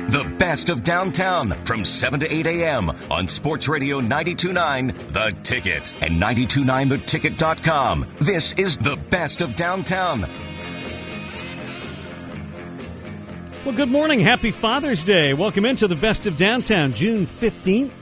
The best of downtown from 7 to 8 a.m. on Sports Radio 92.9 The Ticket and 929theticket.com. This is the best of downtown. Well, good morning. Happy Father's Day. Welcome into the best of downtown, June 15th.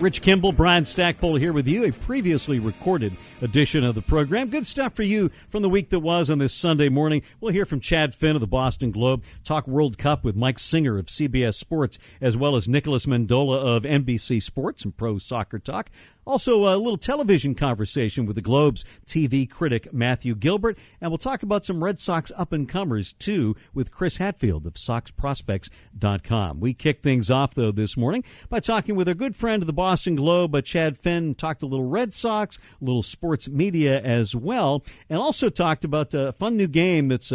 Rich Kimball, Brian Stackpole here with you, a previously recorded edition of the program. Good stuff for you from the week that was on this Sunday morning. We'll hear from Chad Finn of the Boston Globe, talk World Cup with Mike Singer of CBS Sports, as well as Nicholas Mendola of NBC Sports and Pro Soccer Talk. Also, a little television conversation with the Globe's TV critic Matthew Gilbert. And we'll talk about some Red Sox up-and-comers, too, with Chris Hatifeld of SoxProspects.com. We kick things off, though, this morning by talking with our good friend of the Boston Globe, Chad Finn. Talked a little Red Sox, a little sports media as well, and also talked about a fun new game that's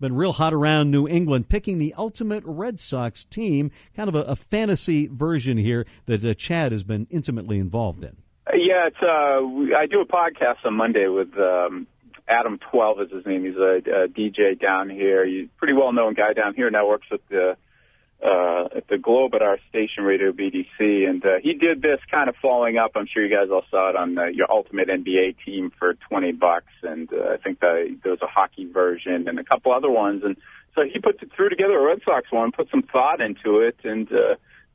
been real hot around New England, picking the ultimate Red Sox team, kind of a fantasy version here that Chad has been intimately involved in. Yeah, I do a podcast on Monday with Adam 12 is his name. He's a DJ down here. He's a pretty well-known guy down here. Now works at the Globe at our station, Radio BDC. And he did this kind of following up. I'm sure you guys all saw it on your Ultimate NBA team for $20. And I think there was a hockey version and a couple other ones. And so he threw together a Red Sox one, put some thought into it, and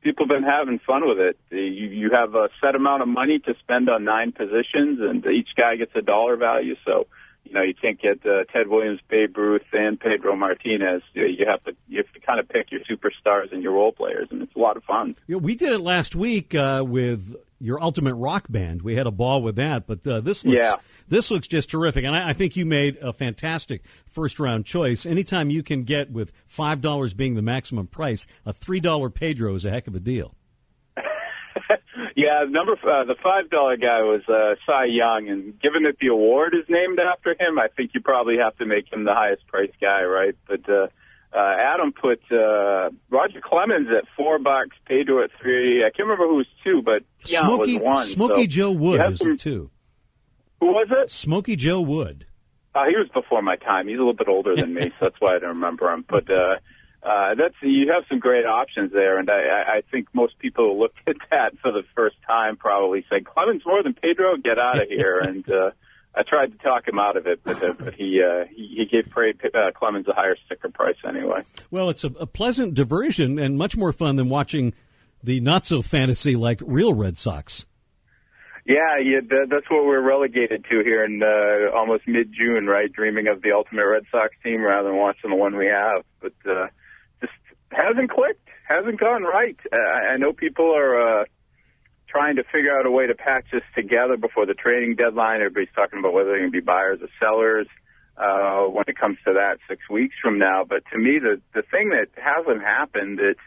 people have been having fun with it. You have a set amount of money to spend on 9 positions, and each guy gets a dollar value. So, you can't get Ted Williams, Babe Ruth, and Pedro Martinez. You have to kind of pick your superstars and your role players, and it's a lot of fun. We did it last week with your Ultimate Rock Band. We had a ball with that, but this looks just terrific, and I think you made a fantastic first-round choice. Anytime you can get, with $5 being the maximum price, a $3 Pedro is a heck of a deal. Yeah, the $5 guy was Cy Young, and given that the award is named after him, I think you probably have to make him the highest priced guy, right? But Adam put Roger Clemens at $4, Pedro at $3. I can't remember who was 2, but Keon was 1. Smokey Joe Wood is 2. Who was it? Smokey Joe Wood. He was before my time. He's a little bit older than me, so that's why I don't remember him. But you have some great options there, and I think most people who looked at that for the first time probably said, Clemens more than Pedro, get out of here. And I tried to talk him out of it, but he gave Clemens a higher sticker price anyway. Well, it's a pleasant diversion and much more fun than watching the not-so-fantasy like real Red Sox. Yeah, that's what we're relegated to here in almost mid-June, right? Dreaming of the ultimate Red Sox team rather than watching the one we have. But just hasn't clicked, hasn't gone right. I know people are trying to figure out a way to patch this together before the trading deadline. Everybody's talking about whether they're going to be buyers or sellers when it comes to that 6 weeks from now. But to me, the thing that hasn't happened, it's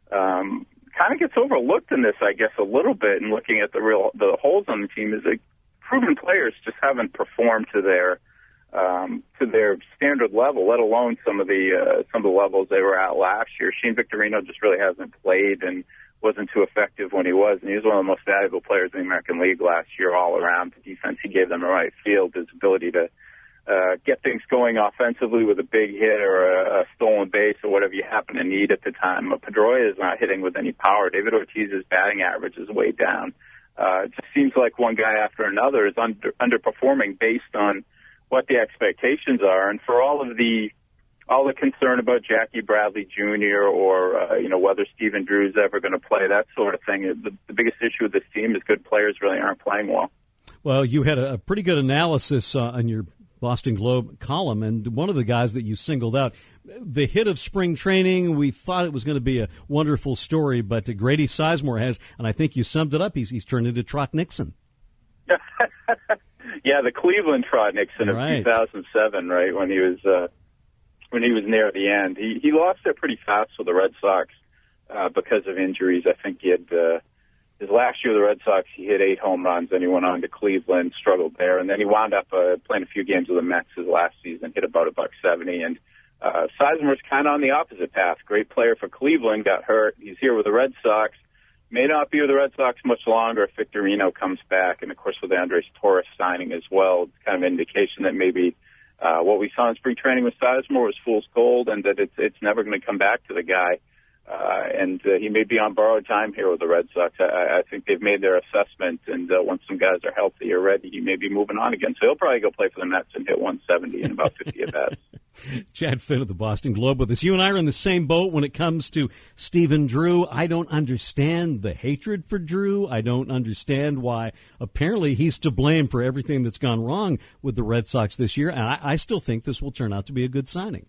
kind of gets overlooked in this, I guess, a little bit. And looking at the holes on the team is that proven players just haven't performed to their standard level, let alone some of the levels they were at last year. Shane Victorino just really hasn't played and wasn't too effective when he was, and he was one of the most valuable players in the American League last year all around. The defense he gave them the right field, his ability to get things going offensively with a big hit or a stolen base or whatever you happen to need at the time. Pedroia is not hitting with any power. David Ortiz's batting average is way down. It just seems like one guy after another is underperforming based on what the expectations are. And for all the concern about Jackie Bradley Jr. or whether Stephen Drew's ever going to play, that sort of thing, the biggest issue with this team is good players really aren't playing well. Well, you had a pretty good analysis on your Boston Globe column, and one of the guys that you singled out, the hit of spring training, we thought it was going to be a wonderful story, but Grady Sizemore has, and I think you summed it up, he's turned into Trot Nixon. Yeah, the Cleveland Trot Nixon of 2007, right, when he was near the end. He lost it pretty fast with the Red Sox because of injuries. I think he had his last year with the Red Sox, he hit 8 home runs, then he went on to Cleveland, struggled there, and then he wound up playing a few games with the Mets his last season, hit about $170, and Sizemore's kind of on the opposite path. Great player for Cleveland, got hurt. He's here with the Red Sox. May not be with the Red Sox much longer if Victorino comes back, and of course with Andres Torres signing as well, it's kind of an indication that maybe what we saw in spring training with Sizemore was fool's gold, and that it's never going to come back to the guy. And he may be on borrowed time here with the Red Sox. I think they've made their assessment, and once some guys are healthy or ready, he may be moving on again. So he'll probably go play for the Mets and hit 170 in about 50 at-bats. Chad Finn of the Boston Globe with us. You and I are in the same boat when it comes to Stephen Drew. I don't understand the hatred for Drew. I don't understand why apparently he's to blame for everything that's gone wrong with the Red Sox this year. And I still think this will turn out to be a good signing.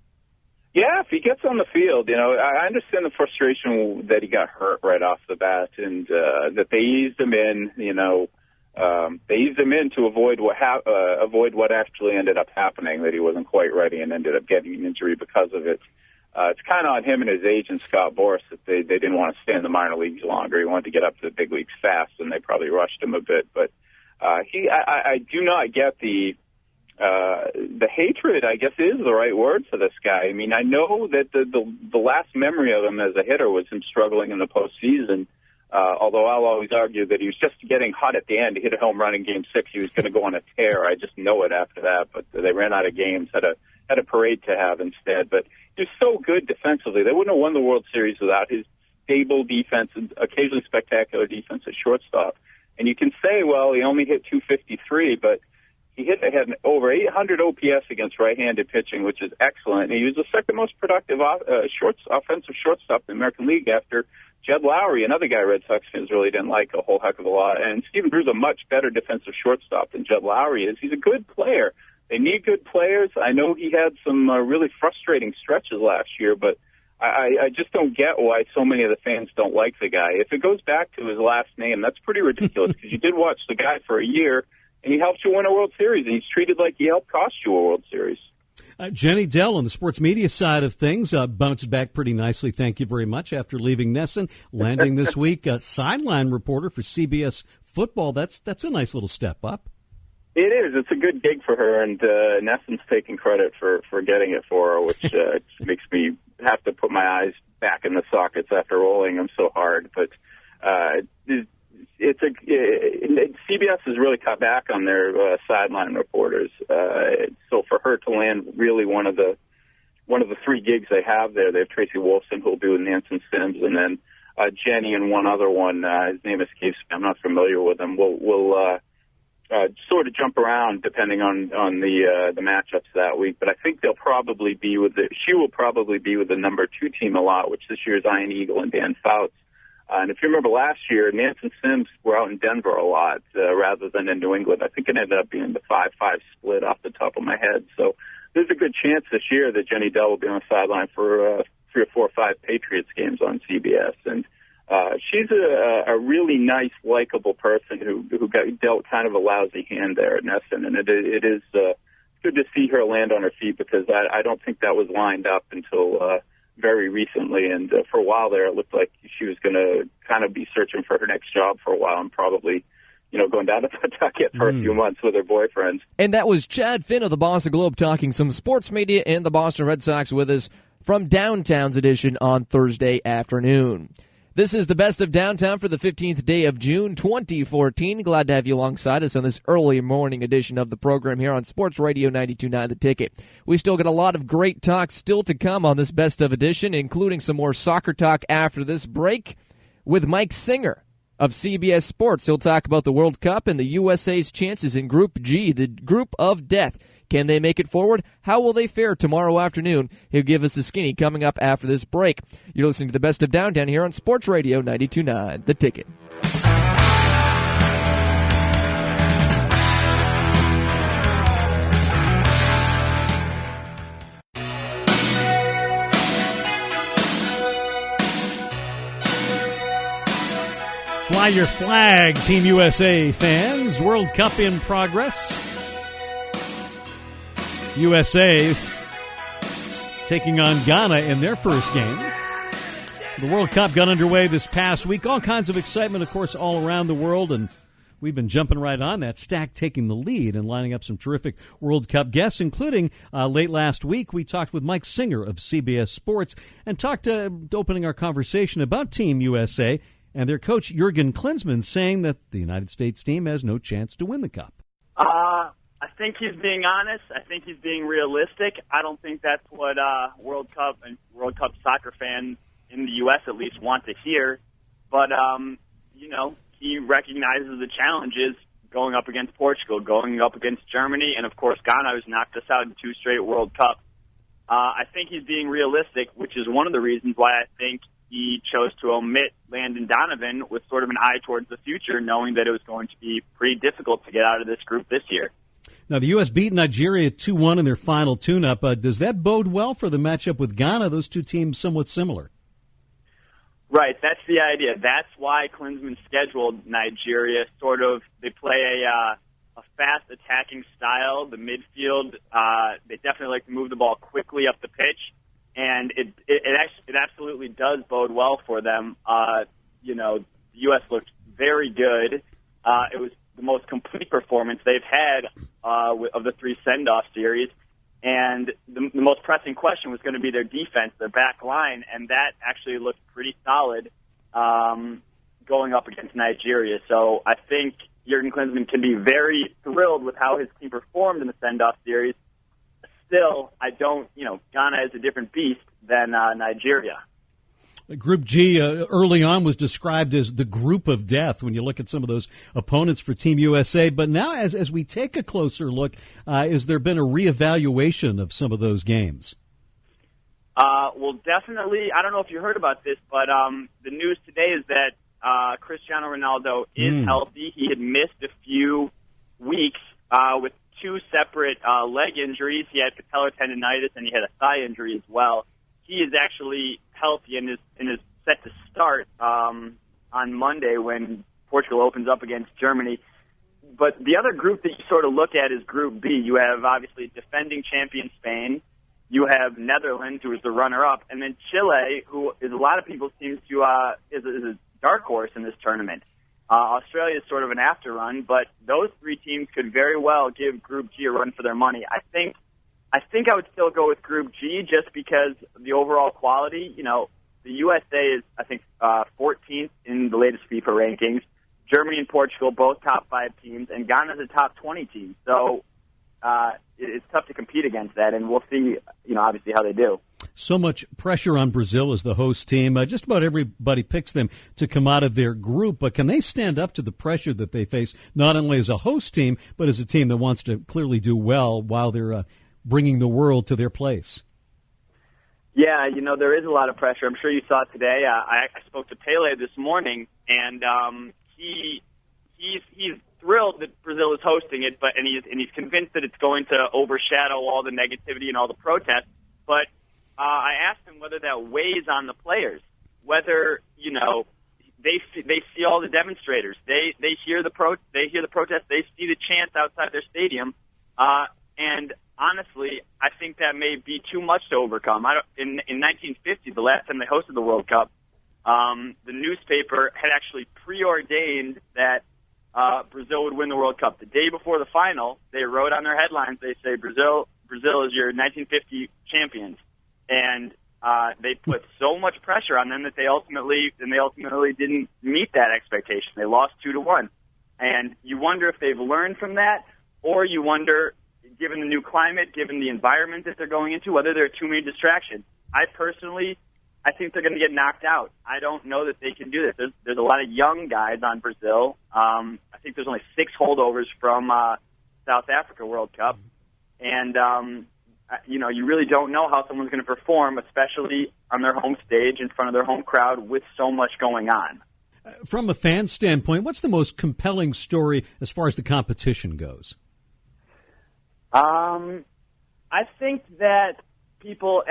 Yeah, if he gets on the field, I understand the frustration that he got hurt right off the bat, and that they eased him in. They eased him in to avoid what actually ended up happening, that he wasn't quite ready and ended up getting an injury because of it. It's kind of on him and his agent, Scott Boras, that they didn't want to stay in the minor leagues longer. He wanted to get up to the big leagues fast, and they probably rushed him a bit. But I do not get the hatred, I guess, is the right word for this guy. I mean, I know that the last memory of him as a hitter was him struggling in the postseason. Although I'll always argue that he was just getting hot at the end. He hit a home run in Game 6. He was going to go on a tear. I just know it after that. But they ran out of games, had a parade to have instead. But he was so good defensively. They wouldn't have won the World Series without his stable defense and occasionally spectacular defense at shortstop. And you can say, well, he only hit 253, but he had over 800 OPS against right-handed pitching, which is excellent. And he was the second most productive offensive shortstop in the American League after Jed Lowry, another guy Red Sox fans really didn't like a whole heck of a lot. And Stephen Drew's a much better defensive shortstop than Jed Lowry is. He's a good player. They need good players. I know he had some really frustrating stretches last year, but I just don't get why so many of the fans don't like the guy. If it goes back to his last name, that's pretty ridiculous because you did watch the guy for a year, and he helped you win a World Series, and he's treated like he helped cost you a World Series. Jenny Dell on the sports media side of things bounced back pretty nicely. Thank you very much. After leaving Nesson, landing this week, sideline reporter for CBS Football. That's a nice little step up. It is. It's a good gig for her, and Nesson's taking credit for getting it for her, which makes me have to put my eyes back in the sockets after rolling them so hard. But CBS has really cut back on their sideline reporters. So for her to land really one of the three gigs they have there, they have Tracy Wolfson, who'll do Nansen Sims, and then Jenny and one other one. His name escapes me. I'm not familiar with him. Will sort of jump around depending on the matchups that week. But I think they'll probably be she will probably be with the number 2 team a lot, which this year is Ian Eagle and Dan Fouts. And if you remember last year, Nansen Sims were out in Denver a lot rather than in New England. I think it ended up being the 5-5 split off the top of my head. So there's a good chance this year that Jenny Dell will be on the sideline for 3 or 4 or 5 Patriots games on CBS. And she's a really nice, likable person who got dealt kind of a lousy hand there at Nesson. And it is good to see her land on her feet because I don't think that was lined up until very recently, and for a while there, it looked like she was going to kind of be searching for her next job for a while and probably, going down to Pawtucket for a few months with her boyfriend. And that was Chad Finn of the Boston Globe talking some sports media and the Boston Red Sox with us from Downtown's edition on Thursday afternoon. This is the Best of Downtown for the 15th day of June, 2014. Glad to have you alongside us on this early morning edition of the program here on Sports Radio 92.9 The Ticket. We still got a lot of great talk still to come on this Best of edition, including some more soccer talk after this break with Mike Singer of CBS Sports. He'll talk about the World Cup and the USA's chances in Group G, the group of death. Can they make it forward? How will they fare tomorrow afternoon? He'll give us the skinny coming up after this break. You're listening to the Best of Downtown here on Sports Radio 92.9 The Ticket. Fly your flag, Team USA fans. World Cup in progress. USA taking on Ghana in their first game. The World Cup got underway this past week. All kinds of excitement, of course, all around the world, and we've been jumping right on that. Stack taking the lead and lining up some terrific World Cup guests, including late last week we talked with Mike Singer of CBS Sports and opening our conversation about Team USA and their coach Jurgen Klinsmann saying that the United States team has no chance to win the Cup. I think he's being honest. I think he's being realistic. I don't think that's what World Cup soccer fans in the U.S. at least want to hear. But, he recognizes the challenges going up against Portugal, going up against Germany, and, of course, Ghana, who's knocked us out in 2 straight World Cups. I think he's being realistic, which is one of the reasons why I think he chose to omit Landon Donovan with sort of an eye towards the future, knowing that it was going to be pretty difficult to get out of this group this year. Now, the U.S. beat Nigeria 2-1 in their final tune-up. Does that bode well for the matchup with Ghana? Those two teams somewhat similar. Right, that's the idea. That's why Klinsmann scheduled Nigeria. They play a fast attacking style. The midfield, they definitely like to move the ball quickly up the pitch, and it absolutely does bode well for them. The U.S. looked very good. It was the most complete performance they've had of the 3 send-off series. And the most pressing question was going to be their defense, their back line, and that actually looked pretty solid going up against Nigeria. So I think Jurgen Klinsmann can be very thrilled with how his team performed in the send-off series. Still, Ghana is a different beast than Nigeria. Group G early on was described as the group of death when you look at some of those opponents for Team USA. But now as we take a closer look, has there been a reevaluation of some of those games? Well, definitely. I don't know if you heard about this, but the news today is that Cristiano Ronaldo is healthy. He had missed a few weeks with 2 separate leg injuries. He had patellar tendonitis and he had a thigh injury as well. He is actually healthy and is set to start on Monday when Portugal opens up against Germany. But the other group that you sort of look at is Group B. You have, obviously, defending champion Spain. You have Netherlands, who is the runner-up. And then Chile, who is a lot of people seem to is a dark horse in this tournament. Australia is sort of an after-run, but those 3 teams could very well give Group G a run for their money. I think I would still go with Group G just because of the overall quality. The USA is, I think, 14th in the latest FIFA rankings. Germany and Portugal, both top 5 teams, and Ghana is a top 20 team. So it's tough to compete against that, and we'll see, obviously how they do. So much pressure on Brazil as the host team. Just about everybody picks them to come out of their group, but can they stand up to the pressure that they face, not only as a host team, but as a team that wants to clearly do well while they're bringing the world to their place? Yeah, there is a lot of pressure. I'm sure you saw it today. I spoke to Pele this morning, and he's thrilled that Brazil is hosting it, and he's convinced that it's going to overshadow all the negativity and all the protests. But I asked him whether that weighs on the players, whether they see all the demonstrators, they hear the protests, they see the chants outside their stadium, and honestly, I think that may be too much to overcome. In 1950, the last time they hosted the World Cup, the newspaper had actually preordained that Brazil would win the World Cup. The day before the final, they wrote on their headlines, they say, Brazil is your 1950 champions. And they put so much pressure on them that they ultimately didn't meet that expectation. They lost 2-1. And you wonder if they've learned from that, or you wonder, given the new climate, given the environment that they're going into, whether there are too many distractions. I think they're going to get knocked out. I don't know that they can do this. There's a lot of young guys on Brazil. I think there's only 6 holdovers from South Africa World Cup. And, you really don't know how someone's going to perform, especially on their home stage in front of their home crowd with so much going on. From a fan standpoint, what's the most compelling story as far as the competition goes? I think that people,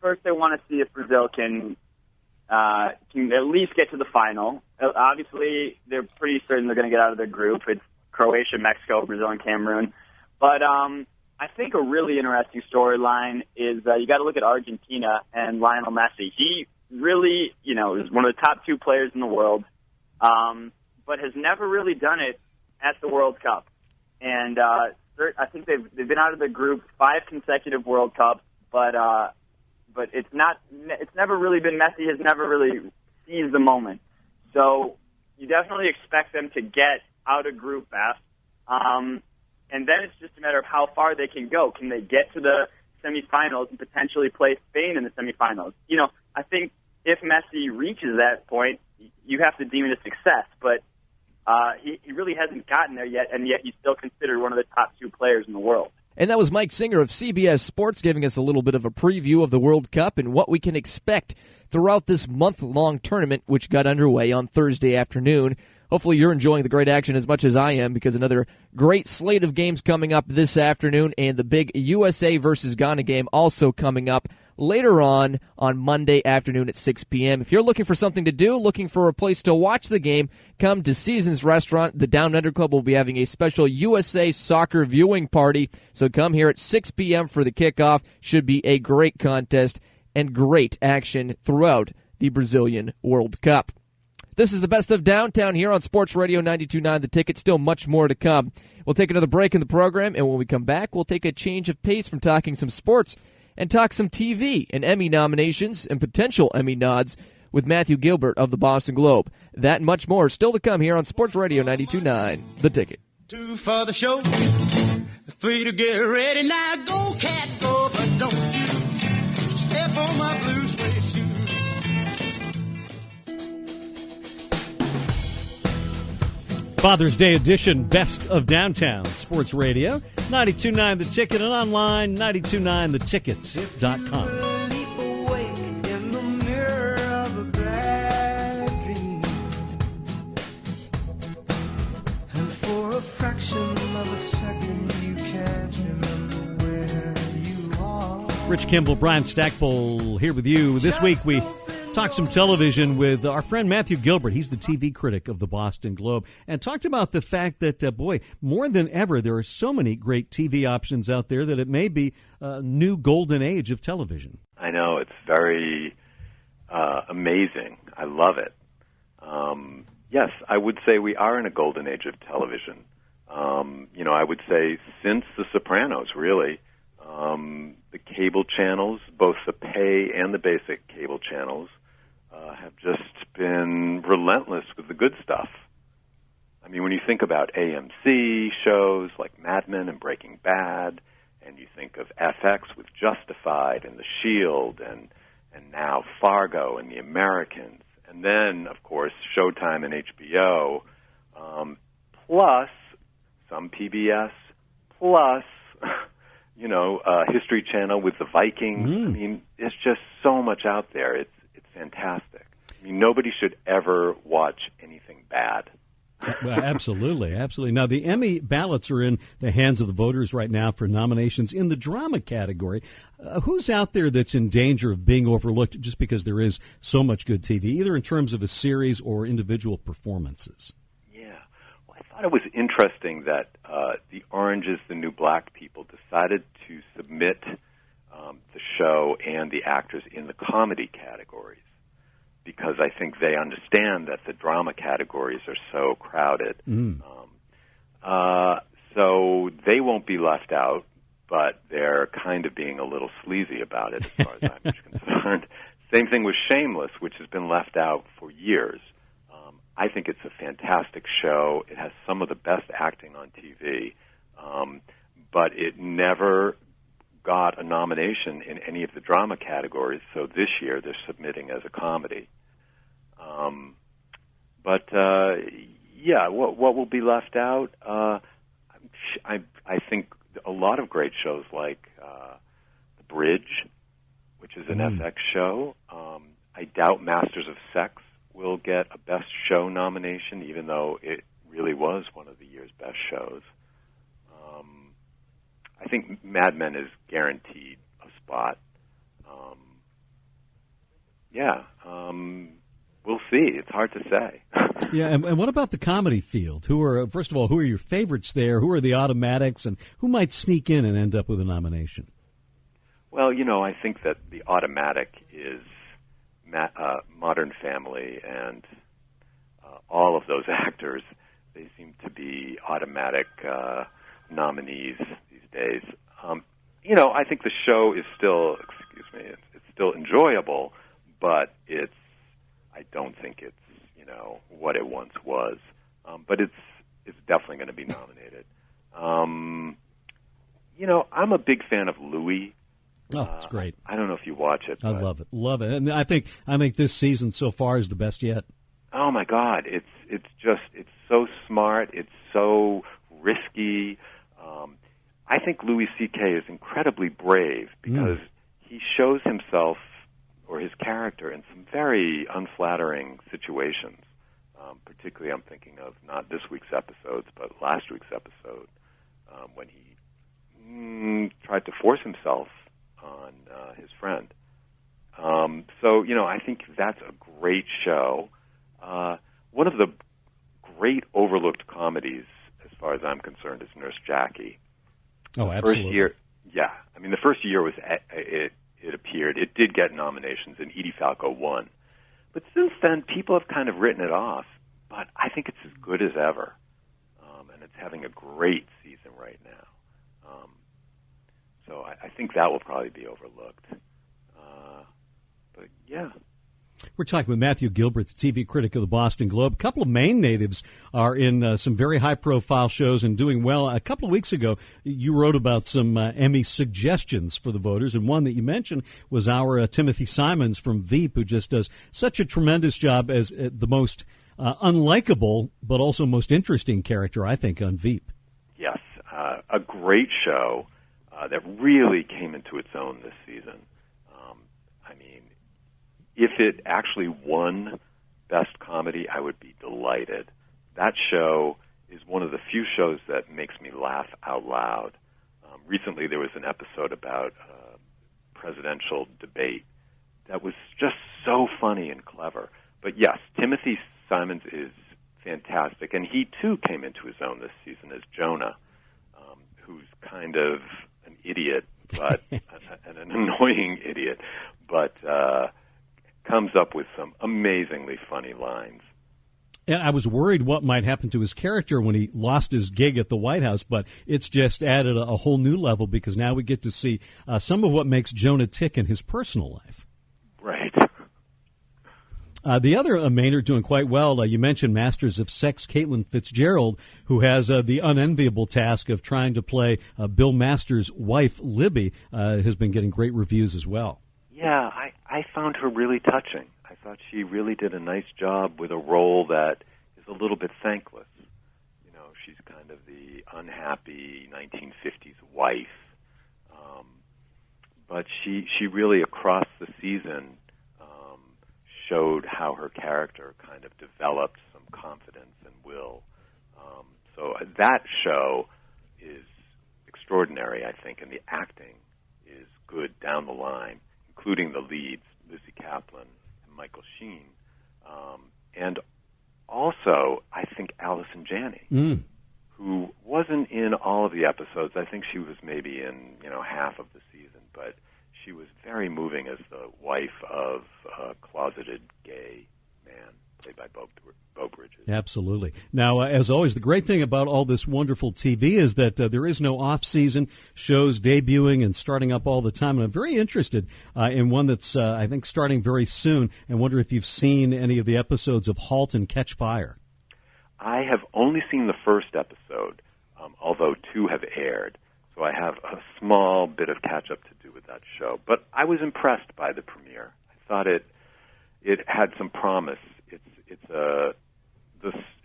first they want to see if Brazil can at least get to the final. Obviously, they're pretty certain they're going to get out of their group. It's Croatia, Mexico, Brazil, and Cameroon. But I think a really interesting storyline is you got to look at Argentina and Lionel Messi. He really, is one of the top 2 players in the world, but has never really done it at the World Cup. And I think they've been out of the group 5 consecutive World Cups, but it's never really been Messi has never really seized the moment. So you definitely expect them to get out of Group F, and then it's just a matter of how far they can go. Can they get to the semifinals and potentially play Spain in the semifinals? I think if Messi reaches that point, you have to deem it a success. But he really hasn't gotten there yet, and yet he's still considered one of the top 2 players in the world. And that was Mike Singer of CBS Sports giving us a little bit of a preview of the World Cup and what we can expect throughout this month-long tournament, which got underway on Thursday afternoon. Hopefully you're enjoying the great action as much as I am, because another great slate of games coming up this afternoon, and the big USA versus Ghana game also coming up later on Monday afternoon at 6 p.m. If you're looking for something to do, looking for a place to watch the game, come to Seasons Restaurant. The Down Under Club will be having a special USA soccer viewing party, so come here at 6 p.m. for the kickoff. Should be a great contest and great action throughout the Brazilian World Cup. This is the Best of Downtown here on Sports Radio 92.9 The Ticket. Still much more to come. We'll take another break in the program, and when we come back, we'll take a change of pace from talking some sports and talk some TV and Emmy nominations and potential Emmy nods with Matthew Gilbert of the Boston Globe. That and much more still to come here on Sports Radio 92.9 The Ticket. 2 for the show, 3 to get ready. Now go, cat, go, but don't you step on my blue suede shoe. Father's Day edition, Best of Downtown Sports Radio, 92.9 The Ticket, and online, 929thetickets.com. Leap awake in the mirror of a bad dream, and for a fraction of a second you can't remember where you are. Rich Kimball, Brian Stackpole here with you. This week we talked some television with our friend Matthew Gilbert. He's the TV critic of the Boston Globe, and talked about the fact that, more than ever, there are so many great TV options out there that it may be a new golden age of television. I know. It's very amazing. I love it. Yes, I would say we are in a golden age of television. I would say since The Sopranos, really. The cable channels, both the pay and the basic cable channels, have just been relentless with the good stuff. I mean, when you think about AMC shows like Mad Men and Breaking Bad, and you think of FX with Justified and The Shield, and now Fargo and The Americans, and then, of course, Showtime and HBO, plus some PBS, plus History Channel with the Vikings. I mean, it's just so much out there. It's fantastic. I mean, nobody should ever watch anything bad. Well, absolutely, absolutely. Now, the Emmy ballots are in the hands of the voters right now for nominations in the drama category. Who's out there that's in danger of being overlooked just because there is so much good TV, either in terms of a series or individual performances? I thought it was interesting that the Orange is the New Black people decided to submit the show and the actors in the comedy categories, because I think they understand that the drama categories are so crowded. So they won't be left out, but they're kind of being a little sleazy about it as far as I'm concerned. Same thing with Shameless, which has been left out for years. I think it's a fantastic show. It has some of the best acting on TV, but it never got a nomination in any of the drama categories, so this year they're submitting as a comedy. What will be left out? I think a lot of great shows like The Bridge, which is an FX show. I doubt Masters of Sex will get a Best Show nomination, even though it really was one of the year's best shows. I think Mad Men is guaranteed a spot. We'll see. It's hard to say. Yeah, and what about the comedy field? First of all, who are your favorites there? Who are the automatics, and who might sneak in and end up with a nomination? Well, I think that the automatic is Modern Family, and all of those actors. They seem to be automatic nominees these days. I think the show is still, it's still enjoyable, but I don't think it's, what it once was. But it's definitely going to be nominated. I'm a big fan of Louis. Oh, it's great. I don't know if you watch it. I love it, and I think this season so far is the best yet. Oh my God, it's so smart. It's so risky. I think Louis C.K. is incredibly brave because he shows himself or his character in some very unflattering situations. Particularly, I'm thinking of not this week's episodes, but last week's episode when he tried to force himself on his friend. So, I think that's a great show. One of the great overlooked comedies, as far as I'm concerned, is Nurse Jackie. Oh, absolutely. The first year was it appeared. It did get nominations, and Edie Falco won. But since then, people have kind of written it off. But I think it's as good as ever, and it's having a great season right now. So I think that will probably be overlooked. But yeah. We're talking with Matthew Gilbert, the TV critic of the Boston Globe. A couple of Maine natives are in some very high-profile shows and doing well. A couple of weeks ago, you wrote about some Emmy suggestions for the voters, and one that you mentioned was our Timothy Simons from Veep, who just does such a tremendous job as the most unlikable but also most interesting character, I think, on Veep. Yes, a great show that really came into its own this season. If it actually won Best Comedy, I would be delighted. That show is one of the few shows that makes me laugh out loud. Recently, there was an episode about presidential debate that was just so funny and clever. But yes, Timothy Simons is fantastic, and he too came into his own this season as Jonah, who's kind of an idiot, but an annoying idiot, but comes up with some amazingly funny lines. And I was worried what might happen to his character when he lost his gig at the White House, but it's just added a whole new level because now we get to see some of what makes Jonah tick in his personal life. Right. The other Mainer doing quite well, you mentioned Masters of Sex, Caitlin Fitzgerald, who has the unenviable task of trying to play Bill Masters' wife, Libby, has been getting great reviews as well. Yeah, I found her really touching. I thought she really did a nice job with a role that is a little bit thankless. She's kind of the unhappy 1950s wife. But she really, across the season, showed how her character kind of developed some confidence and will. So that show is extraordinary, I think, and the acting is good down the line, including the leads, Lizzie Kaplan and Michael Sheen. And also, I think Allison Janney, who wasn't in all of the episodes. I think she was maybe in, half of the season, but she was very moving as the wife of a closeted gay man, played by Bo Bridges. Absolutely. Now, as always, the great thing about all this wonderful TV is that there is no off-season, shows debuting and starting up all the time. And I'm very interested in one that's, I think, starting very soon, and wonder if you've seen any of the episodes of Halt and Catch Fire. I have only seen the first episode, although 2 have aired. So I have a small bit of catch-up to do with that show. But I was impressed by the premiere. I thought it had some promise.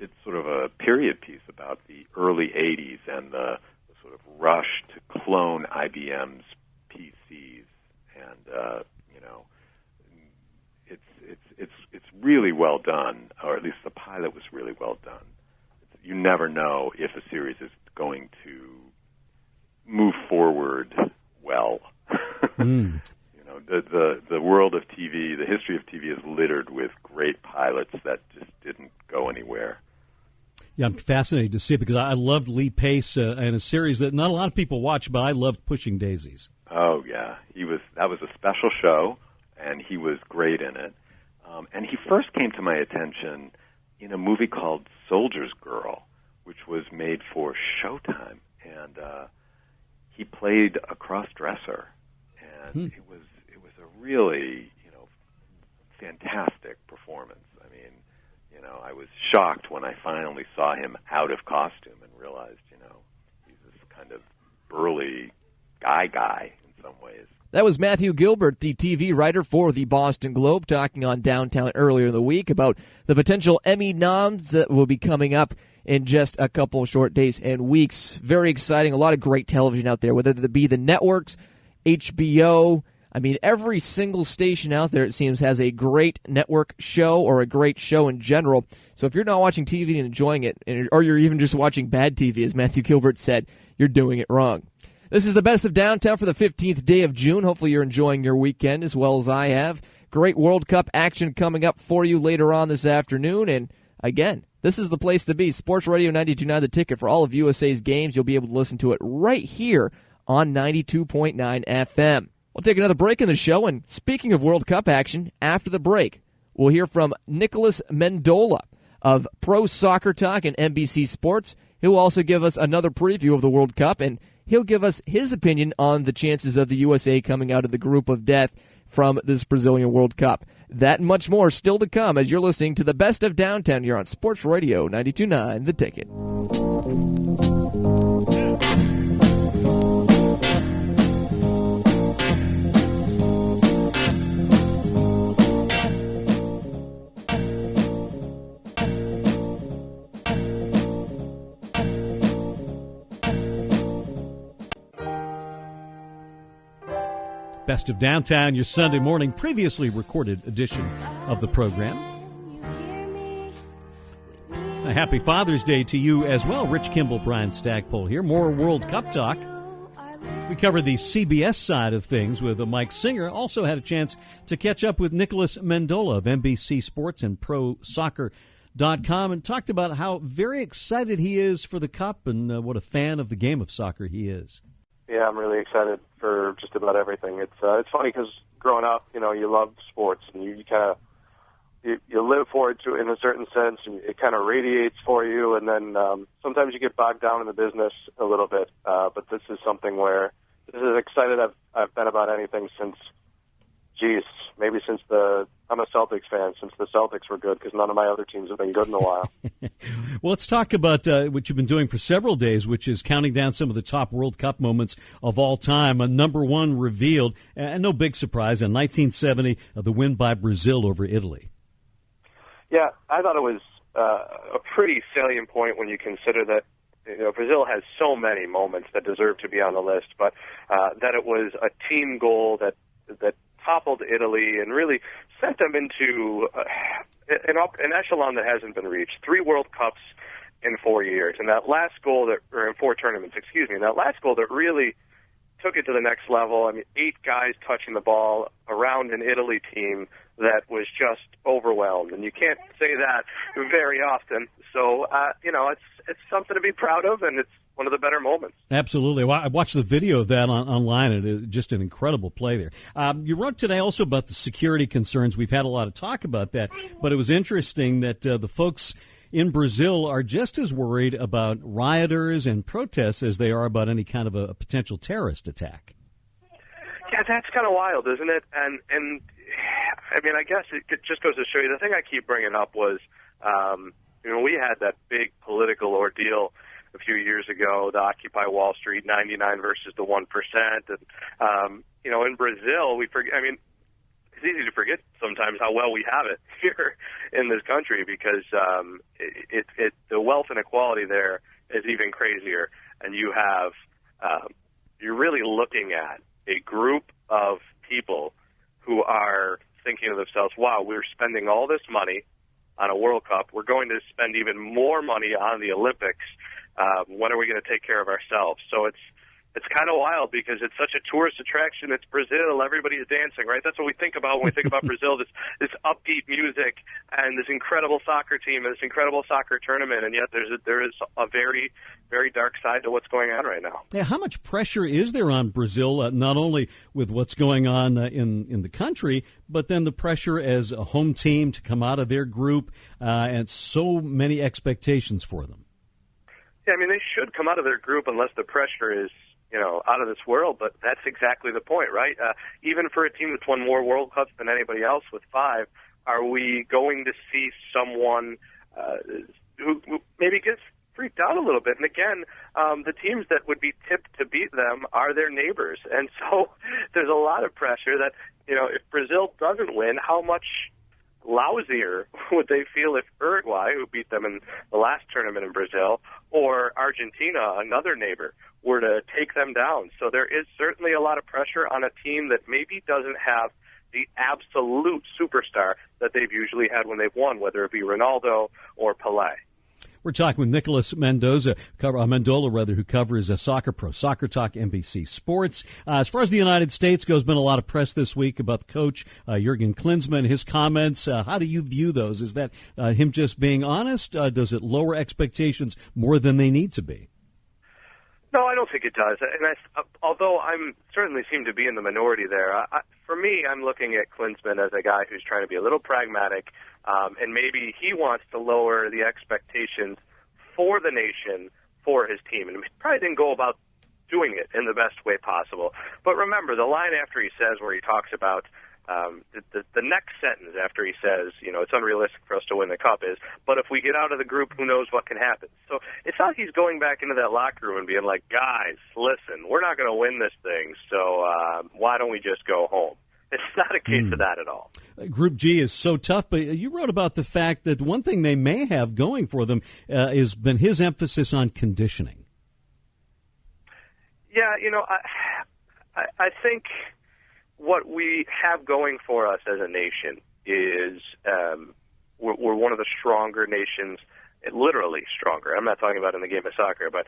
It's sort of a period piece about the early 80s and the sort of rush to clone IBM's PCs, and it's really well done, or at least the pilot was really well done. You never know if a series is going to move forward well. The world of TV, the history of TV is littered with great pilots that just didn't go anywhere. Yeah, I'm fascinated to see it because I loved Lee Pace in a series that not a lot of people watch, but I loved Pushing Daisies. Oh yeah, that was a special show, and he was great in it. And he first came to my attention in a movie called Soldier's Girl, which was made for Showtime, and he played a cross-dresser, and it was a really fantastic performance. I mean, I was shocked when I finally saw him out of costume and realized he's this kind of burly guy in some ways. That was Matthew Gilbert, the TV writer for the Boston Globe, talking on Downtown earlier in the week about the potential Emmy noms that will be coming up in just a couple of short days and weeks. Very exciting. A lot of great television out there, whether it be the networks, HBO. I mean, every single station out there, it seems, has a great network show or a great show in general. So if you're not watching TV and enjoying it, or you're even just watching bad TV, as Matthew Gilbert said, you're doing it wrong. This is the Best of Downtown for the 15th day of June. Hopefully you're enjoying your weekend as well as I have. Great World Cup action coming up for you later on this afternoon. And again, this is the place to be. Sports Radio 92.9 The Ticket for all of USA's games. You'll be able to listen to it right here on 92.9 FM. We'll take another break in the show. And speaking of World Cup action, after the break, we'll hear from Nicholas Mendola of Pro Soccer Talk and NBC Sports. He'll also give us another preview of the World Cup, and he'll give us his opinion on the chances of the USA coming out of the group of death from this Brazilian World Cup. That and much more still to come as you're listening to the Best of Downtown here on Sports Radio 92.9 The Ticket. Best of Downtown, your Sunday morning previously recorded edition of the program. A happy Father's Day to you as well. Rich Kimball, Brian Stackpole here. More World Cup talk. We covered the CBS side of things with Mike Singer. Also had a chance to catch up with Nicholas Mendola of NBC Sports and ProSoccer.com and talked about how very excited he is for the Cup and what a fan of the game of soccer he is. Yeah, I'm really excited for just about everything. It's funny because growing up, you love sports and you kind of you live for it in a certain sense, and it kind of radiates for you. And then sometimes you get bogged down in the business a little bit. But this is something where this is as excited I've been about anything since. Maybe since I'm a Celtics fan, since the Celtics were good, because none of my other teams have been good in a while. Well, let's talk about what you've been doing for several days, which is counting down some of the top World Cup moments of all time. Number one revealed, and no big surprise, in 1970, the win by Brazil over Italy. Yeah, I thought it was a pretty salient point when you consider that Brazil has so many moments that deserve to be on the list, but that it was a team goal that toppled Italy and really sent them into an echelon that hasn't been reached. 3 World Cups in 4 years, and that last goal or in 4 tournaments, and that last goal that really took it to the next level. I mean, 8 guys touching the ball around an Italy team that was just overwhelmed, and you can't say that very often. So, it's something to be proud of, and it's one of the better moments. Absolutely. Well, I watched the video of that online, and it's just an incredible play there. You wrote today also about the security concerns. We've had a lot of talk about that, but it was interesting that the folks in Brazil are just as worried about rioters and protests as they are about any kind of a potential terrorist attack. Yeah, that's kind of wild, isn't it? And I mean, I guess it just goes to show you, the thing I keep bringing up was, we had that big political ordeal a few years ago, the Occupy Wall Street 99 versus the 1%. And, in Brazil, we forget, it's easy to forget sometimes how well we have it here in this country because the wealth inequality there is even crazier. And you have, you're really looking at a group of people who are thinking to themselves, wow, we're spending all this money on a World Cup. We're going to spend even more money on the Olympics. When are we going to take care of ourselves? So it's kind of wild because it's such a tourist attraction. It's Brazil. Everybody's dancing, right? That's what we think about when we think about Brazil, this upbeat music and this incredible soccer team and this incredible soccer tournament. And yet there is a very, very dark side to what's going on right now. Yeah, how much pressure is there on Brazil, not only with what's going on in the country, but then the pressure as a home team to come out of their group and so many expectations for them? Yeah, they should come out of their group unless the pressure is, out of this world, but that's exactly the point, right? Even for a team that's won more World Cups than anybody else with 5, are we going to see someone who maybe gets freaked out a little bit. And again, the teams that would be tipped to beat them are their neighbors. And so there's a lot of pressure that, if Brazil doesn't win, how much lousier would they feel if Uruguay, who beat them in the last tournament in Brazil, or Argentina, another neighbor, were to take them down. So there is certainly a lot of pressure on a team that maybe doesn't have the absolute superstar that they've usually had when they've won, whether it be Ronaldo or Pelé. We're talking with Nicholas Mendola, who covers Soccer Pro, Soccer Talk, NBC Sports. As far as the United States goes, been a lot of press this week about the coach, Jurgen Klinsmann, his comments. How do you view those? Is that him just being honest? Does it lower expectations more than they need to be? No, I don't think it does. And although I certainly seem to be in the minority there, for me, I'm looking at Klinsmann as a guy who's trying to be a little pragmatic, and maybe he wants to lower the expectations for the nation, for his team. And he probably didn't go about doing it in the best way possible. But remember, the line after he says, where he talks about the next sentence after he says, it's unrealistic for us to win the cup is, but if we get out of the group, who knows what can happen. So it's not he's going back into that locker room and being like, guys, listen, we're not going to win this thing, so why don't we just go home? It's not a case of that at all. Group G is so tough, but you wrote about the fact that one thing they may have going for them has been his emphasis on conditioning. Yeah, I think what we have going for us as a nation is we're one of the stronger nations, literally stronger. I'm not talking about in the game of soccer, but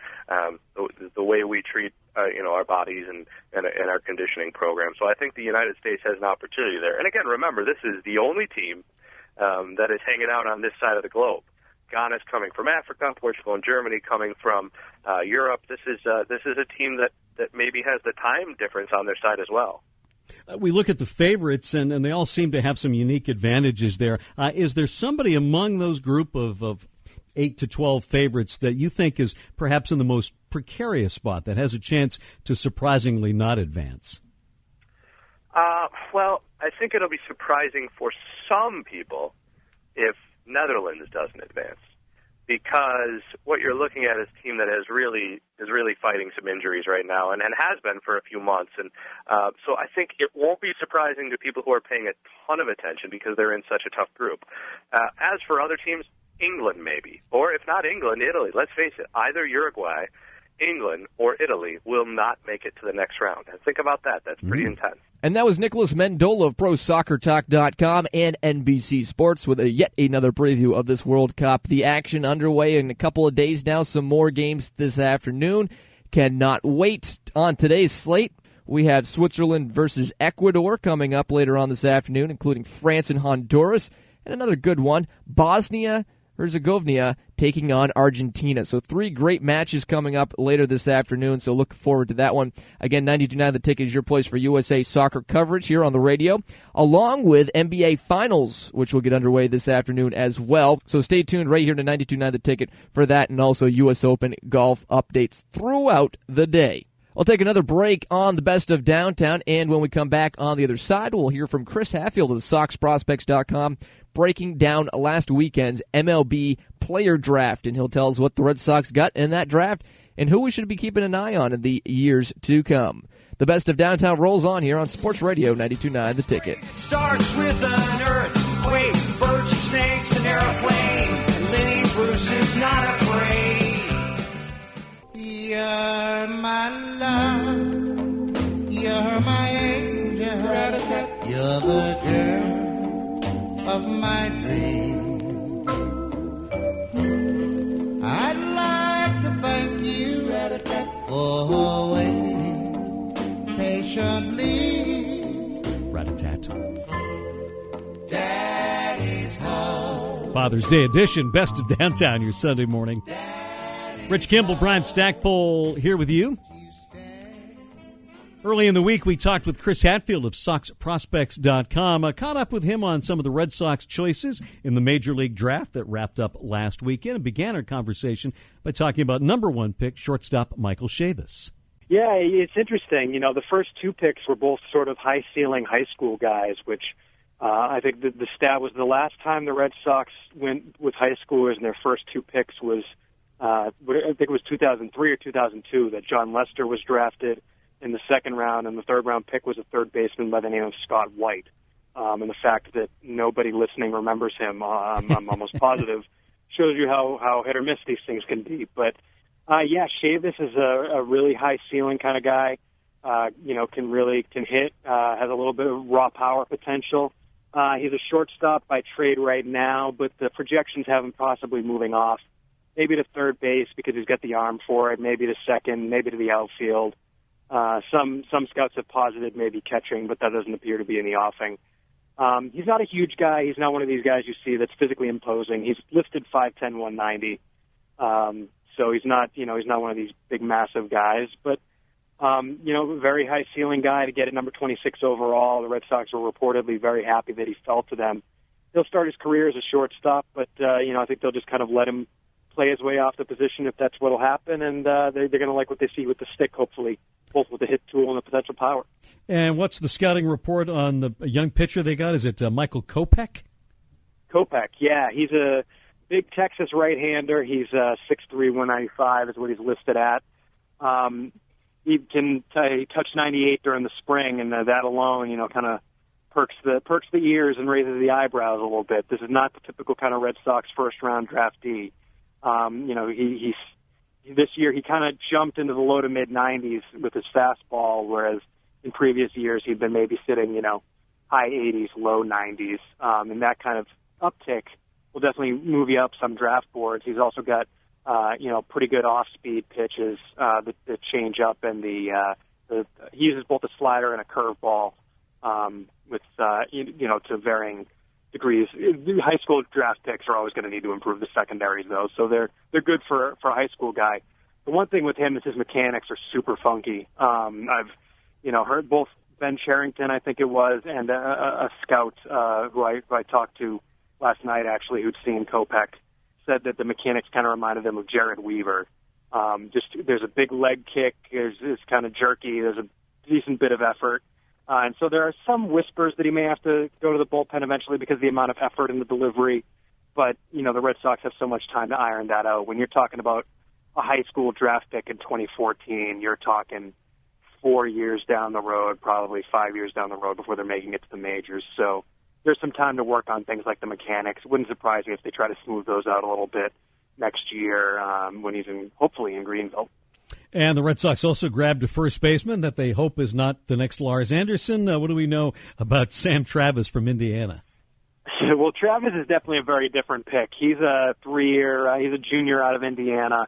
the way we treat our bodies and our conditioning program. So I think the United States has an opportunity there. And again, remember, this is the only team that is hanging out on this side of the globe. Ghana's coming from Africa, Portugal and Germany coming from Europe. This is a team that maybe has the time difference on their side as well. We look at the favorites, and they all seem to have some unique advantages there. Is there somebody among those group of 8 to 12 favorites that you think is perhaps in the most precarious spot, that has a chance to surprisingly not advance? Well, I think it'll be surprising for some people if Netherlands doesn't advance, because what you're looking at is a team that is really fighting some injuries right now and has been for a few months. And so I think it won't be surprising to people who are paying a ton of attention because they're in such a tough group. As for other teams, England maybe, or if not England, Italy. Let's face it, either Uruguay, England, or Italy will not make it to the next round. And think about that. That's pretty intense. And that was Nicholas Mendola of ProSoccerTalk.com and NBC Sports with yet another preview of this World Cup. The action underway in a couple of days now. Some more games this afternoon. Cannot wait. On today's slate, we have Switzerland versus Ecuador coming up later on this afternoon, including France and Honduras. And another good one, Bosnia-Herzegovina taking on Argentina. So 3 great matches coming up later this afternoon, so look forward to that one. Again, 92.9 The Ticket is your place for USA soccer coverage here on the radio, along with NBA Finals, which will get underway this afternoon as well. So stay tuned right here to 92.9 The Ticket for that, and also U.S. Open golf updates throughout the day. I'll take another break on the Best of Downtown, and when we come back on the other side, we'll hear from Chris Hatifeld of the SoxProspects.com, breaking down last weekend's MLB player draft, and he'll tell us what the Red Sox got in that draft and who we should be keeping an eye on in the years to come. The Best of Downtown rolls on here on Sports Radio 92.9 The Ticket. Starts with an earthquake, birds and snakes, an airplane, and Lenny Bruce is not afraid. You're my love, you're my angel, you're the girl of my dream. I'd like to thank you for waiting patiently. Rat-a-tat. Daddy's home. Father's Day edition, Best of Downtown, your Sunday morning. Rich Kimball, Brian Stackpole here with you. Early in the week, we talked with Chris Hatifeld of SoxProspects.com. I caught up with him on some of the Red Sox choices in the Major League Draft that wrapped up last weekend, and began our conversation by talking about number 1 pick, shortstop Michael Chavis. Yeah, it's interesting. The first 2 picks were both sort of high-ceiling high school guys, which I think the stat was the last time the Red Sox went with high schoolers and their first 2 picks was I think it was 2003 or 2002 that John Lester was drafted in the second round, and the third-round pick was a third baseman by the name of Scott White. And the fact that nobody listening remembers him, I'm almost positive, shows you how hit or miss these things can be. But, Chavis is a really high ceiling kind of guy. Can hit, has a little bit of raw power potential. He's a shortstop by trade right now, but the projections have him possibly moving off. Maybe to third base because he's got the arm for it, maybe to second, maybe to the outfield. Some scouts have posited maybe catching, but that doesn't appear to be in the offing. He's not a huge guy. He's not one of these guys you see that's physically imposing. He's listed 5'10", 190. So he's not one of these big, massive guys, but very high ceiling guy to get at number 26 overall. The Red Sox were reportedly very happy that he fell to them. He'll start his career as a shortstop, but I think they'll just kind of let him play his way off the position if that's what'll happen, and they're going to like what they see with the stick, hopefully, both with the hit tool and the potential power. And what's the scouting report on the young pitcher they got? Is it Michael Kopech? Kopech, yeah. He's a big Texas right-hander. He's 6'3", 195 is what he's listed at. He touched 98 during the spring, and that alone, kind of perks the ears and raises the eyebrows a little bit. This is not the typical kind of Red Sox first-round draftee. This year he kind of jumped into the low to mid 90s with his fastball, whereas in previous years he'd been maybe sitting, high 80s, low 90s. And that kind of uptick will definitely move you up some draft boards. He's also got, pretty good off-speed pitches, the change up and he uses both a slider and a curveball, to varying degrees. High school draft picks are always going to need to improve the secondaries, though, so they're good for a high school guy. The one thing with him is his mechanics are super funky. I've heard both Ben Cherington, I think it was, and a scout who I talked to last night, actually, who'd seen Kopech, said that the mechanics kind of reminded him of Jared Weaver. There's a big leg kick, it's kind of jerky, there's a decent bit of effort. And so there are some whispers that he may have to go to the bullpen eventually because of the amount of effort in the delivery. But, the Red Sox have so much time to iron that out. When you're talking about a high school draft pick in 2014, you're talking 4 years down the road, probably 5 years down the road before they're making it to the majors. So there's some time to work on things like the mechanics. It wouldn't surprise me if they try to smooth those out a little bit next year when he's hopefully in Greenville. And the Red Sox also grabbed a first baseman that they hope is not the next Lars Anderson. What do we know about Sam Travis from Indiana? Well, Travis is definitely a very different pick. He's a 3-year, he's a junior out of Indiana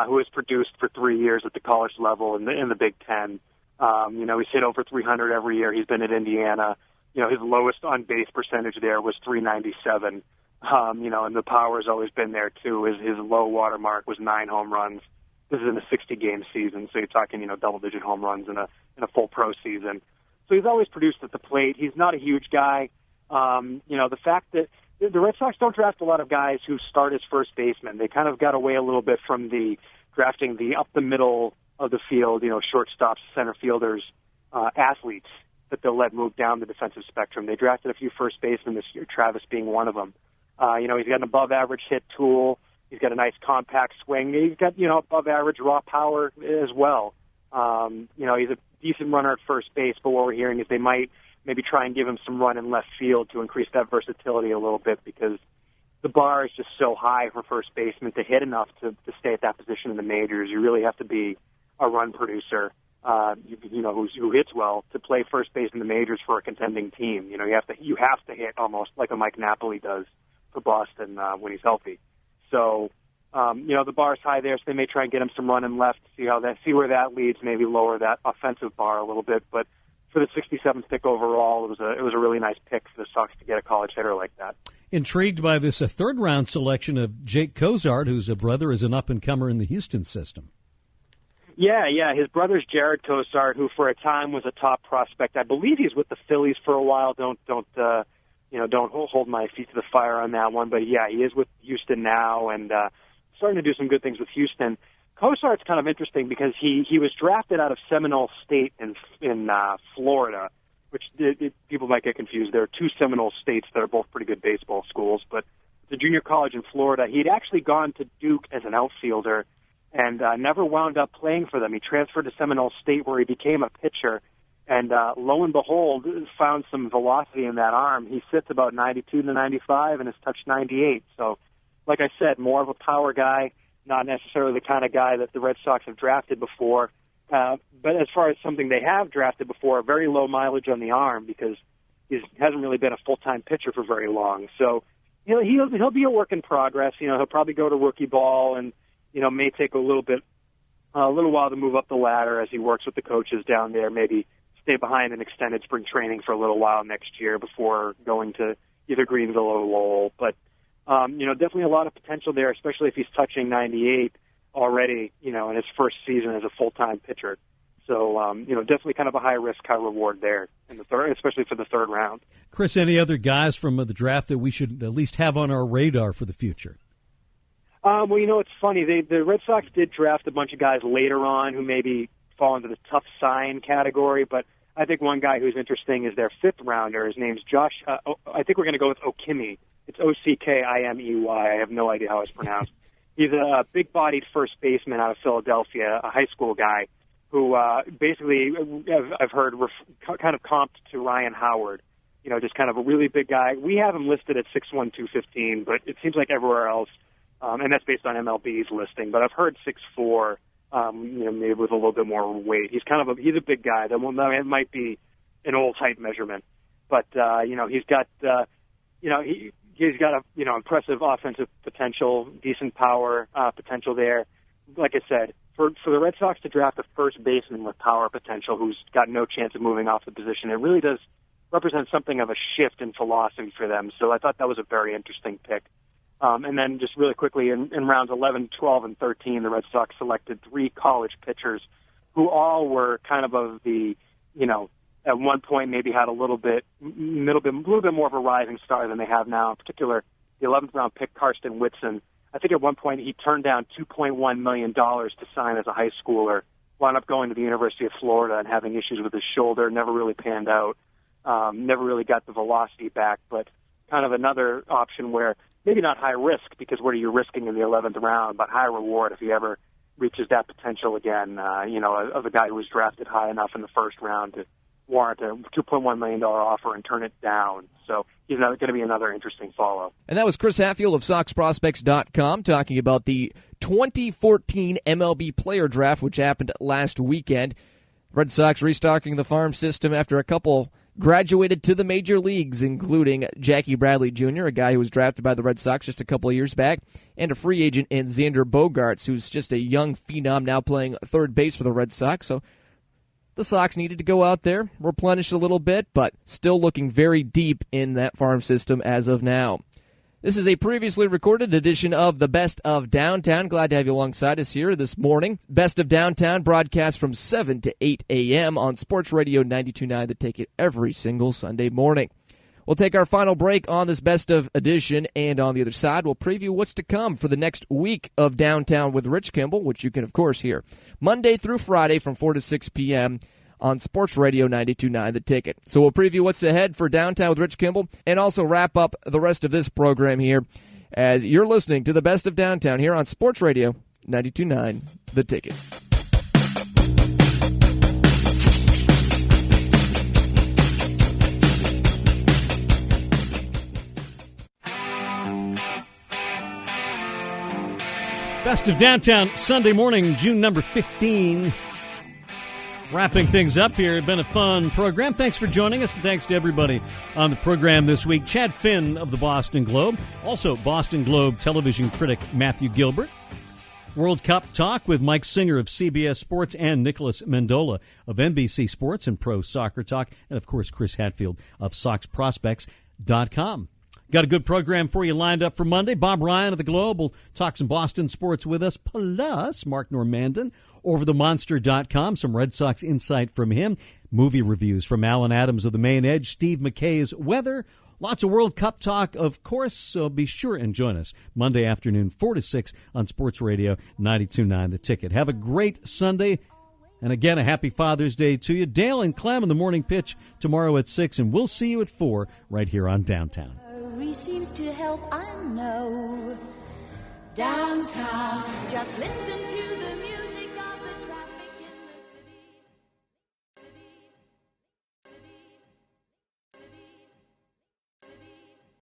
who has produced for 3 years at the college level in the Big Ten. He's hit over 300 every year. He's been at Indiana. His lowest on-base percentage there was 397. And the power's always been there, too. His low water mark was 9 home runs. This is in a 60-game season, so you're talking, double-digit home runs in a full pro season. So he's always produced at the plate. He's not a huge guy. The fact that the Red Sox don't draft a lot of guys who start as first baseman. They kind of got away a little bit from the drafting the up the middle of the field, shortstops, center fielders, athletes that they'll let move down the defensive spectrum. They drafted a few first basemen this year, Travis being one of them. He's got an above-average hit tool. He's got a nice compact swing. He's got, above-average raw power as well. He's a decent runner at first base, but what we're hearing is they might maybe try and give him some run in left field to increase that versatility a little bit because the bar is just so high for first baseman to hit enough to stay at that position in the majors. You really have to be a run producer, who hits well to play first base in the majors for a contending team. You have to hit almost like a Mike Napoli does for Boston when he's healthy. So, the bar's high there, so they may try and get him some run in left, see where that leads, maybe lower that offensive bar a little bit. But for the 67th pick overall, it was a really nice pick for the Sox to get a college hitter like that. Intrigued by this third-round selection of Jake Cozart, whose brother is an up-and-comer in the Houston system. Yeah. His brother's Jared Cozart, who for a time was a top prospect. I believe he's with the Phillies for a while. Don't hold my feet to the fire on that one. But, yeah, he is with Houston now and starting to do some good things with Houston. Cozart's kind of interesting because he was drafted out of Seminole State in Florida, which people might get confused. There are two Seminole states that are both pretty good baseball schools, but to junior college in Florida. He'd actually gone to Duke as an outfielder and never wound up playing for them. He transferred to Seminole State where he became a pitcher, and lo and behold, found some velocity in that arm. He sits about 92 to 95 and has touched 98. So, like I said, more of a power guy, not necessarily the kind of guy that the Red Sox have drafted before. But as far as something they have drafted before, very low mileage on the arm because he hasn't really been a full-time pitcher for very long. So, he'll be a work in progress. He'll probably go to rookie ball and, may take a little while to move up the ladder as he works with the coaches down there, maybe stay behind an extended spring training for a little while next year before going to either Greenville or Lowell. But, definitely a lot of potential there, especially if he's touching 98 already, in his first season as a full-time pitcher. So, definitely kind of a high-risk, high-reward there in the third, especially for the third round. Chris, any other guys from the draft that we should at least have on our radar for the future? Well, it's funny. The Red Sox did draft a bunch of guys later on who maybe fall into the tough sign category, but I think one guy who's interesting is their fifth rounder. His name's Josh. I think we're going to go with Okimi. It's Ockimey. I have no idea how it's pronounced. He's a big-bodied first baseman out of Philadelphia, a high school guy who basically, I've heard, kind of comped to Ryan Howard. Just kind of a really big guy. We have him listed at 6'1", 215, but it seems like everywhere else, and that's based on MLB's listing, but I've heard 6'4", maybe with a little bit more weight. He's he's a big guy. It might be an old height measurement, but he's got he's got a impressive offensive potential, decent power potential there. Like I said, for the Red Sox to draft a first baseman with power potential who's got no chance of moving off the position, it really does represent something of a shift in philosophy for them. So I thought that was a very interesting pick. And then just really quickly, in rounds 11, 12, and 13, the Red Sox selected 3 college pitchers who all were kind of the, at one point maybe had a little bit more of a rising star than they have now. In particular, the 11th round pick, Karsten Whitson. I think at one point he turned down $2.1 million to sign as a high schooler, wound up going to the University of Florida and having issues with his shoulder, never really panned out, never really got the velocity back, but kind of another option where maybe not high risk, because what are you risking in the 11th round, but high reward if he ever reaches that potential again, of a guy who was drafted high enough in the first round to warrant a $2.1 million offer and turn it down. So he's going to be another interesting follow. And that was Chris Hatifeld of SoxProspects.com talking about the 2014 MLB player draft, which happened last weekend. Red Sox restocking the farm system after a couple graduated to the major leagues, including Jackie Bradley Jr., a guy who was drafted by the Red Sox just a couple of years back, and a free agent in Xander Bogaerts, who's just a young phenom now playing third base for the Red Sox. So the Sox needed to go out there, replenish a little bit, but still looking very deep in that farm system as of now. This is a previously recorded edition of the Best of Downtown. Glad to have you alongside us here this morning. Best of Downtown broadcast from 7 to 8 a.m. on Sports Radio 92.9 The Ticket every single Sunday morning. We'll take our final break on this Best of edition, and on the other side, we'll preview what's to come for the next week of Downtown with Rich Kimball, which you can, of course, hear Monday through Friday from 4 to 6 p.m. on Sports Radio 92.9 The Ticket. So we'll preview what's ahead for Downtown with Rich Kimball and also wrap up the rest of this program here as you're listening to the Best of Downtown here on Sports Radio 92.9 The Ticket. Best of Downtown Sunday morning, June number 15. Wrapping things up here. It's been a fun program. Thanks for joining us, and thanks to everybody on the program this week. Chad Finn of the Boston Globe. Also, Boston Globe television critic Matthew Gilbert. World Cup talk with Mike Singer of CBS Sports and Nicholas Mendola of NBC Sports and Pro Soccer Talk. And, of course, Chris Hatifeld of SoxProspects.com. Got a good program for you lined up for Monday. Bob Ryan of the Globe will talk some Boston sports with us, plus Mark Normandin over the Monster.com, some Red Sox insight from him, movie reviews from Alan Adams of the Main Edge, Steve McKay's weather, lots of World Cup talk, of course, so be sure and join us Monday afternoon, 4 to 6 on Sports Radio 92.9 The Ticket. Have a great Sunday, and again, a happy Father's Day to you. Dale and Clem in the morning pitch tomorrow at 6, and we'll see you at 4 right here on Downtown. memory seems to help, I know. Downtown, just listen to the music.